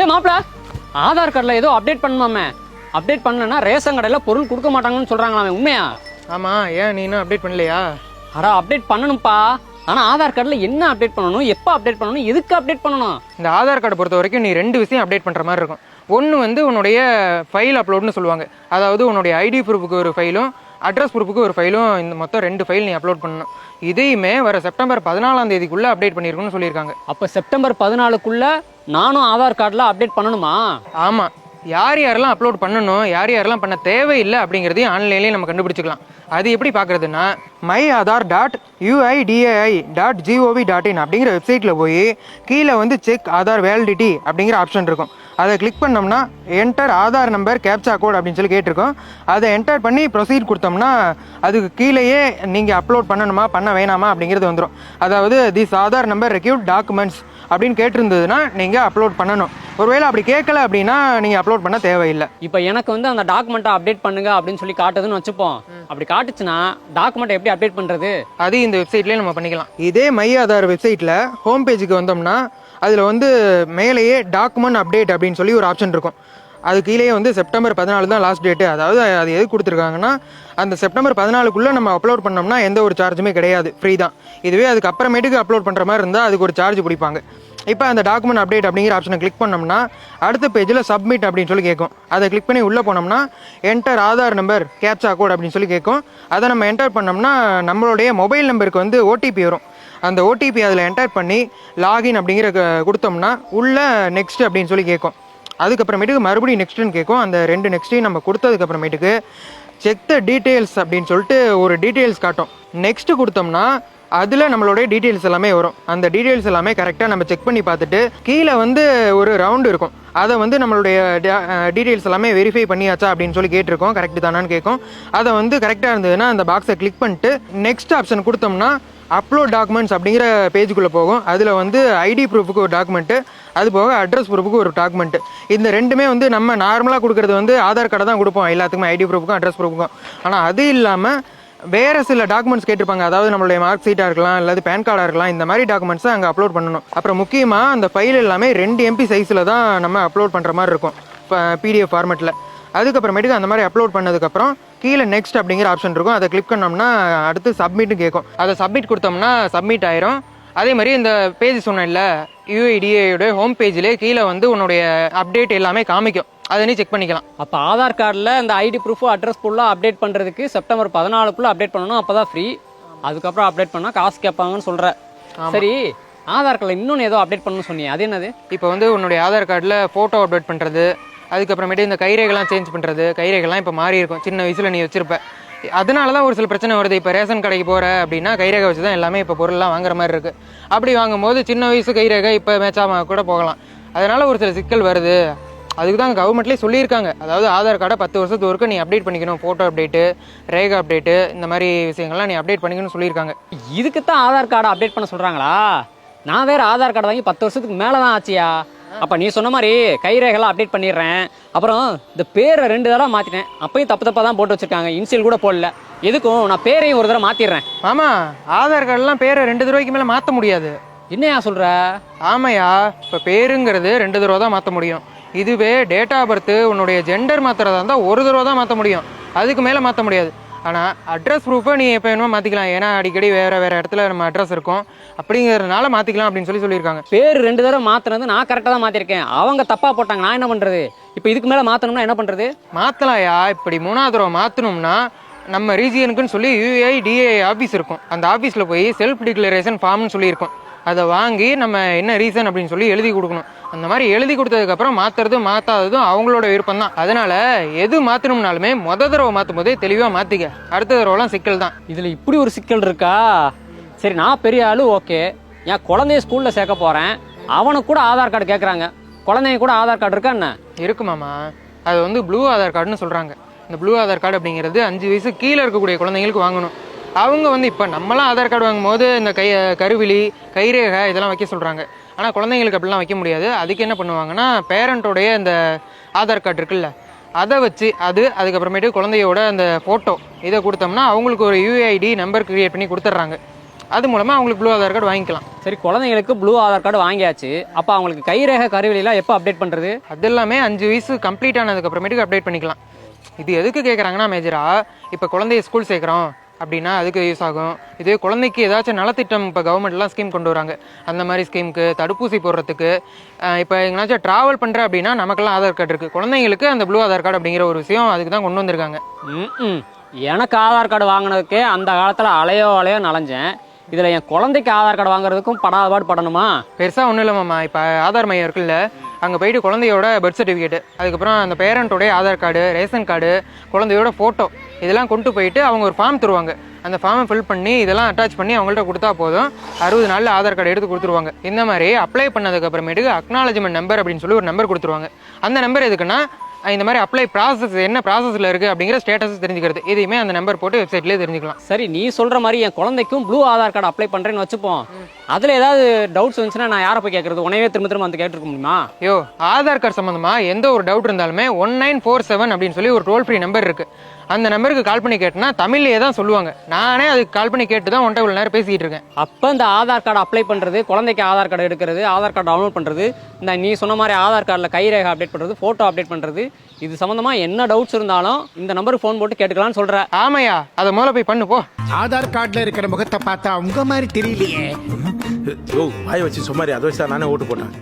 ஏ மாப்பிள, ஆதார் கார்டில் ஏதோ அப்டேட் பண்ணுமாமே. அப்டேட் பண்ணலன்னா ரேஷன் கடையில் பொருள் கொடுக்க மாட்டாங்கன்னு சொல்கிறாங்களாமே, உண்மையா? ஆமாம், ஏன் நீ இன்னும் அப்டேட் பண்ணலையா? அடா, அப்டேட் பண்ணணும்ப்பா. ஆனால் ஆதார் கார்டில் என்ன அப்டேட் பண்ணணும், எப்போ அப்டேட் பண்ணணும், எதுக்கு அப்டேட் பண்ணணும்? இந்த ஆதார் கார்டை பொறுத்த வரைக்கும் நீ 2 விஷயம் அப்டேட் பண்ணுற மாதிரி இருக்கும். ஒன்று வந்து உன்னுடைய ஃபைல் அப்லோட்னு சொல்லுவாங்க. அதாவது உன்னுடைய ஐடி ப்ரூஃபுக்கு ஒரு ஃபைலும் அட்ரஸ் ப்ரூஃபுக்கு ஒரு ஃபைலும், இந்த மொத்தம் 2 ஃபைல் நீ அப்லோட் பண்ணணும். இதையுமே வர செப்டம்பர் 14ஆம் தேதிக்குள்ளே அப்டேட் பண்ணியிருக்குன்னு சொல்லியிருக்காங்க. அப்போ செப்டம்பர் 14க்குள்ளே நானும் ஆதார் கார்டில் அப்டேட் பண்ணணுமா? ஆமாம், யார் யாரெல்லாம் அப்லோட் பண்ணணும், யார் யாரெல்லாம் பண்ண தேவையில்லை அப்படிங்கிறதையும் ஆன்லைன்லேயே நம்ம கண்டுபிடிச்சிக்கலாம். அது எப்படி பார்க்குறதுன்னா, myAadhar.uidai.gov.in அப்படிங்கிற வெப்சைட்டில் போய் கீழே வந்து செக் ஆதார் வேலிடிட்டி அப்படிங்கிற ஆப்ஷன் இருக்கும். அதை கிளிக் பண்ணோம்னா enter Aadhaar number captcha code அப்படின்னு சொல்லி கேட்டிருக்கோம். அதை என்டர் பண்ணி ப்ரொசீட் கொடுத்தோம்னா அதுக்கு கீழேயே நீங்கள் அப்லோட் பண்ணணுமா பண்ண வேணாமா அப்படிங்கிறது வந்துடும். அதாவது this Aadhaar number recruit documents அப்படின்னு கேட்டிருந்ததுன்னா நீங்கள் அப்லோட் பண்ணணும். ஒருவேளை அப்படி கேட்கல அப்படின்னா நீங்கள் அப்லோட் பண்ண தேவையில்லை. இப்போ எனக்கு வந்து அந்த டாக்குமெண்ட்டை அப்டேட் பண்ணுங்க அப்படின்னு சொல்லி காட்டுதுன்னு வச்சுப்போம். அப்படி காட்டுச்சுன்னா டாக்குமெண்ட் எப்படி அப்டேட் பண்ணுறது? அது இந்த வெப்சைட்லேயே நம்ம பண்ணிக்கலாம். இதே மை ஆதார் வெப்சைட்டில் ஹோம் பேஜுக்கு வந்தோம்னா அதில் வந்து மேலேயே டாக்குமெண்ட் அப்டேட் அப்படின்னு சொல்லி ஒரு ஆப்ஷன் இருக்கும். அது கீழே வந்து செப்டம்பர் 14 தான் லாஸ்ட் டேட்டு. அதாவது அது எது கொடுத்துருக்காங்கன்னா, அந்த செப்டம்பர் 14க்குள்ளே நம்ம அப்லோட் பண்ணோம்னா எந்த ஒரு சார்ஜுமே கிடையாது, ஃப்ரீ தான். இதுவே அதுக்கு அப்புறமேட்டுக்கு அப்லோட் பண்ணுற மாதிரி இருந்தால் அதுக்கு ஒரு சார்ஜ் பிடிப்பாங்க. இப்போ அந்த டாக்குமெண்ட் அப்டேட் அப்படிங்கிற ஆப்ஷனை கிளிக் பண்ணோம்னா அடுத்த பேஜில் சப்மிட் அப்படின்னு சொல்லி கேட்கும். அதை கிளிக் பண்ணி உள்ளே போனோம்னா enter Aadhaar number captcha code அப்படின்னு சொல்லி கேட்கும். அதை நம்ம என்டர் பண்ணோம்னா நம்மளுடைய மொபைல் நம்பருக்கு வந்து ஓடிபி வரும். அந்த ஓடிபி அதில் என்டர் பண்ணி லாகின் அப்படிங்கிற கொடுத்தோம்னா உள்ள நெக்ஸ்ட் அப்படின்னு சொல்லி கேட்கும். அதுக்கப்புறமேட்டுக்கு மறுபடியும் நெக்ஸ்ட்டுன்னு கேட்கும். அந்த 2 நெக்ஸ்ட்டையும் நம்ம கொடுத்ததுக்கப்புறமேட்டுக்கு செக் த டீட்டெயில்ஸ் அப்படின்னு சொல்லிட்டு ஒரு டீட்டெயில்ஸ் காட்டும். நெக்ஸ்ட்டு கொடுத்தோம்னா அதில் நம்மளுடைய டீட்டெயில்ஸ் எல்லாமே வரும். அந்த டீட்டெயில்ஸ் எல்லாமே கரெக்டாக நம்ம செக் பண்ணி பார்த்துட்டு கீழே வந்து ஒரு ரவுண்டு இருக்கும். அதை வந்து நம்மளுடைய டீட்டெயில்ஸ் எல்லாமே வெரிஃபை பண்ணியாச்சா அப்படின்னு சொல்லி கேட்டிருக்கோம். கரெக்டு தானான்னு கேட்கும். அதை வந்து கரெக்டாக இருந்ததுன்னா அந்த பாக்ஸை கிளிக் பண்ணிட்டு நெக்ஸ்ட் ஆப்ஷன் கொடுத்தோம்னா அப்லோட் டாக்குமெண்ட்ஸ் அப்படிங்கிற பேஜுக்குள்ளே போகும். அதில் வந்து ஐடி ப்ரூஃபுக்கு ஒரு டாக்குமெண்ட்டு, அது போக அட்ரஸ் ப்ரூஃபுக்கு ஒரு டாக்குமெண்ட்டு. இந்த ரெண்டுமே வந்து நம்ம நார்மலாக கொடுக்குறது வந்து ஆதார் கார்டை தான் கொடுப்போம் எல்லாத்துக்குமே, ஐடி ப்ரூஃபுக்கும் அட்ரஸ் ப்ரூஃபுக்கும். ஆனால் அது இல்லாமல் வேறு சில டாக்குமெண்ட்ஸ் கேட்டிருப்பாங்க. அதாவது நம்மளுடைய மார்க் ஷீட்டாக இருக்கலாம், அல்லது பேன் கார்டாக இருக்கலாம். இந்த மாதிரி டாக்குமெண்ட்ஸை அங்கே அப்லோட் பண்ணணும். அப்புறம் முக்கியமாக அந்த ஃபைல் எல்லாமே 2 MB சைஸில் தான் நம்ம அப்லோட் பண்ணுற மாதிரி இருக்கும், PDF ஃபார்மெட்டில். அதுக்கப்புறமேட்டுக்கு அந்த மாதிரி அப்லோட் பண்ணதுக்கப்புறம் கீழே நெக்ஸ்ட் அப்படிங்கிற ஆப்ஷன் இருக்கும். அதை கிளிக் பண்ணோம்னா அடுத்து சப்மிட்னு கேட்கும். அதை சப்மிட் கொடுத்தோம்னா சப்மிட் ஆயிரும். அதே மாதிரி இந்த பேஜ் சொன்னேன்ல, UIDAயோட ஹோம் பேஜ்லேயே கீழே வந்து உன்னுடைய அப்டேட் எல்லாமே காமிக்கும். அதை நீ செக் பண்ணிக்கலாம். அப்போ ஆதார் கார்டில் இந்த ஐடி ப்ரூஃபு அட்ரஸ் ஃபுல்லாக அப்டேட் பண்ணுறதுக்கு செப்டம்பர் 14க்குள்ளே அப்டேட் பண்ணணும். அப்போ தான் ஃப்ரீ. அதுக்கப்புறம் அப்டேட் பண்ணால் காசு கேட்பாங்கன்னு சொல்கிறேன். சரி, ஆதார் கார்டில் இன்னொன்று ஏதோ அப்டேட் பண்ணணும்னு சொன்னீங்க, அது என்னது? இப்போ வந்து உன்னுடைய ஆதார் கார்டில் ஃபோட்டோ அப்டேட் பண்ணுறது, அதுக்கப்புறமேட்டு இந்த கைரேகைலாம் சேஞ்ச் பண்ணுறது. கைரேகைலாம் இப்போ மாறி இருக்கும், சின்ன வயசில் நீ வச்சிருப்ப. அதனால தான் ஒரு சில பிரச்சனை வருது. இப்போ ரேஷன் கடைக்கு போகிற அப்படின்னா கைரேகை வச்சு தான் எல்லாமே இப்போ பொருள்லாம் வாங்குற மாதிரி இருக்குது. அப்படி வாங்கும்போது சின்ன வயசு கைரேகை இப்போ மேட்சாக கூட போகலாம். அதனால் ஒரு சில சிக்கல் வருது. அதுக்கு தான் கவர்மெண்ட்லேயே சொல்லியிருக்காங்க. அதாவது ஆதார் கார்டை 10 வருஷத்துக்கு ஒருக்க நீ அப்டேட் பண்ணிக்கணும். ஃபோட்டோ அப்டேட்டு, ரேகா அப்டேட்டு, இந்த மாதிரி விஷயங்கள்லாம் நீ அப்டேட் பண்ணிக்கணும்னு சொல்லியிருக்காங்க. இதுக்கு தான் ஆதார் கார்டை அப்டேட் பண்ண சொல்கிறாங்களா? நான் வேறு ஆதார் கார்டு வாங்கி 10 வருஷத்துக்கு மேலே தான் ஆச்சியா. அப்போ நீ சொன்ன மாதிரி கைரேகைலாம் அப்டேட் பண்ணிடுறேன். அப்புறம் இந்த பேரை 2 தடவை மாற்றிட்டேன். அப்பயும் தப்பாக தான் போட்டு வச்சுருக்காங்க, இன்சியல் கூட போடல. எதுக்கும் நான் பேரையும் ஒரு தடவை மாற்றிடுறேன். ஆமாம், ஆதார் கார்டெலாம் பேரை 2 தடவைக்கு மேலே மாற்ற முடியாது. என்னையா சொல்கிற? ஆமையா, இப்போ பேருங்கிறது 2 தடவை தான் மாற்ற முடியும். இதுவே டேட் ஆஃப் பர்த்து உன்னுடைய ஜெண்டர் மாற்றுறதா இருந்தால் 1 தடவை தான் மாற்ற முடியும், அதுக்கு மேலே மாற்ற முடியாது. ஆனால் அட்ரஸ் ப்ரூஃபை நீ எப்போ வேணுமோ மாற்றிக்கலாம். ஏன்னா அடிக்கடி வேறு இடத்துல நம்ம அட்ரஸ் இருக்கும், அப்படிங்கிறதுனால மாற்றிக்கலாம் அப்படின்னு சொல்லியிருக்காங்க. பேர் 2 தடவை மாற்றினது நான் கரெக்டாக தான் மாற்றிருக்கேன். அவங்க தப்பாக போட்டாங்க, நான் என்ன பண்ணுறது? இப்போ இதுக்கு மேலே மாற்றணும்னா என்ன பண்ணுறது? மாற்றலாயா, இப்படி 3ஆவது தடவை மாற்றணும்னா நம்ம ரீஜியனுக்குன்னு சொல்லி UIDA ஆஃபீஸ் இருக்கும். அந்த ஆஃபீஸில் போய் செல்ஃப் டிக்ளரேஷன் ஃபார்ம்னு சொல்லியிருக்கோம். அதை வாங்கி நம்ம என்ன ரீசன் அப்படின்னு சொல்லி எழுதி கொடுக்கணும். அந்த மாதிரி எழுதி கொடுத்ததுக்கப்புறம் மாற்றுறதும் மாற்றாததும் அவங்களோட விருப்பம் தான். அதனால் எது மாற்றணும்னாலுமே தடவை மாற்றும் போதே தெளிவாக மாற்றிக்க. அடுத்த தடவைலாம் சிக்கல் தான். இதில் இப்படி ஒரு சிக்கல் இருக்கா? சரி, நான் பெரிய ஆளு, ஓகே. என் குழந்தைய ஸ்கூலில் சேர்க்க போகிறேன், அவனுக்கு கூட ஆதார் கார்டு கேட்குறாங்க. குழந்தைங்க கூட ஆதார் கார்டு இருக்கா என்ன? இருக்குமாம்மா, அது வந்து ப்ளூ ஆதார் கார்டுன்னு சொல்கிறாங்க. இந்த ப்ளூ ஆதார் கார்டு அப்படிங்கிறது 5 வயசு கீழே இருக்கக்கூடிய குழந்தைங்களுக்கு வாங்கணும். அவங்க வந்து இப்போ நம்மளாம் ஆதார் கார்டு வாங்கும்போது இந்த கருவிழி, கைரேகை இதெல்லாம் வைக்க சொல்கிறாங்க. ஆனால் குழந்தைங்களுக்கு அப்படிலாம் வைக்க முடியாது. அதுக்கு என்ன பண்ணுவாங்கன்னா, பேரண்ட்டோடைய இந்த ஆதார் கார்டு இருக்குல்ல, அதை வச்சு அதுக்கப்புறமேட்டு குழந்தையோட அந்த ஃபோட்டோ இதை கொடுத்தோம்னா அவங்களுக்கு ஒரு UID நம்பர் க்ரியேட் பண்ணி கொடுத்துட்றாங்க. அது மூலமாக அவங்களுக்கு ப்ளூ ஆதார் கார்டு வாங்கிக்கலாம். சரி, குழந்தைங்களுக்கு ப்ளூ ஆதார் கார்டு வாங்கியாச்சு, அப்போ அவங்களுக்கு கைரேகை கருவிலாம் எப்போ அப்டேட் பண்ணுறது? அது எல்லாமே 5 வயசு கம்ப்ளீட் ஆனதுக்கு அப்புறமேட்டுக்கு அப்டேட் பண்ணிக்கலாம். இது எதுக்கு கேட்குறாங்கன்னா மேஜரா, இப்போ குழந்தைய ஸ்கூல் சேர்க்குறோம் அப்படின்னா அதுக்கு யூஸ் ஆகும். இதே குழந்தைக்கு ஏதாச்சும் நலத்திட்டம் இப்போ கவர்மெண்ட்லாம் ஸ்கீம் கொண்டு வராங்க, அந்த மாதிரி ஸ்கீமுக்கு, தடுப்பூசி போடுறதுக்கு, இப்போ எங்கேனாச்சும் ட்ராவல் பண்ணுற அப்படின்னா நமக்கெல்லாம் ஆதார் கார்டு இருக்குது, குழந்தைங்களுக்கு அந்த ப்ளூ ஆதார் கார்டு அப்படிங்கிற ஒரு விஷயம் அதுக்கு தான் கொண்டு வந்திருக்காங்க. எனக்கு ஆதார் கார்டு வாங்கினதுக்கே அந்த காலத்தில் அலையோ நனைஞ்சேன், இதில் என் குழந்தைக்கு ஆதார் கார்டு வாங்குறதுக்கும் படாதபாடு படணுமா? பெருசாக ஒன்றும் இல்லைம்மா, இப்போ ஆதார் மையம் இருக்குல்ல, அங்கே போயிட்டு குழந்தையோட பர்த் சர்டிஃபிகேட், அதுக்கப்புறம் அந்த பேரண்ட்டோடைய ஆதார் கார்டு, ரேஷன் கார்டு, குழந்தையோட ஃபோட்டோ இதெல்லாம் கொண்டு போயிட்டு அவங்க ஒரு ஃபார்ம் தருவாங்க. அந்த ஃபார்மை ஃபில் பண்ணி இதெல்லாம் அட்டாச் பண்ணி அவங்கள்ட்ட கொடுத்தா போதும், 60 நாளில் ஆதார் கார்டு எடுத்து கொடுத்துருவாங்க. இந்த மாதிரி அப்ளை பண்ணதுக்கு அப்புறமேட்டுக்கு அக்னாலஜ்மெண்ட் நம்பர் அப்படின்னு சொல்லி ஒரு நம்பர் கொடுத்துருவாங்க. அந்த நம்பர் எதுக்குன்னா இந்த மாதிரி அப்ளை ப்ராசஸ் என்ன ப்ராசஸில் இருக்குது அப்படிங்கிற ஸ்டேட்டஸ் தெரிஞ்சுக்கிறது. இதையுமே அந்த நம்பர் போட்டு வெப்சைட்லேயே தெரிஞ்சுக்கலாம். சரி, நீ சொல்கிற மாதிரி என் குழந்தைக்கும் ப்ளூ ஆதார் கார்டு அப்ளை பண்ணுறேன்னு வச்சுப்போம், அதில் ஏதாவது டவுட்ஸ் வந்துச்சுன்னா நான் யாரை போய் கேட்குறது? உடனே திரும்ப வந்து கேட்டுருக்க முடியுமா? யோ, ஆதார் கார்டு சம்மந்தமாக எந்த ஒரு டவுட் இருந்தாலுமே 1947 அப்படின்னு சொல்லி ஒரு டோல் ஃப்ரீ நம்பர் இருக்குது. அந்த நம்பருக்கு கால் பண்ணி கேட்டனா தமிழ்லேயே தான் சொல்லுவாங்க. நானே அதுக்கு கால் பண்ணி கேட்டு தான் ஒன்றை இவ்வளோ நேரம் பேசிக்கிட்டு இருக்கேன். அப்போ இந்த ஆதார் கார்டு அப்ளை பண்ணுறது, குழந்தைக்கு ஆதார் கார்டு எடுக்கிறது, ஆதார் கார்டு டவுன்லோட் பண்ணுறது, இந்த நீ சொன்ன மாதிரி ஆதார் கார்டில் கைரேகை அப்டேட் பண்ணுறது, ஃபோட்டோ அப்டேட் பண்ணுறது, இது சம்மந்தமாக என்ன டவுட்ஸ் இருந்தாலும் இந்த நம்பருக்கு ஃபோன் போட்டு கேட்டுக்கலாம்னு சொல்கிறேன். ஆமையா, அதை முதல்ல போய் பண்ணு போ. ஆதார் கார்டுல இருக்கிற முகத்தை பார்த்தா உங்க மாதிரி தெரியலையே. வாய வச்சு சும்மாரி, அதை வச்சு நானே ஓட்டு போட்டேன்.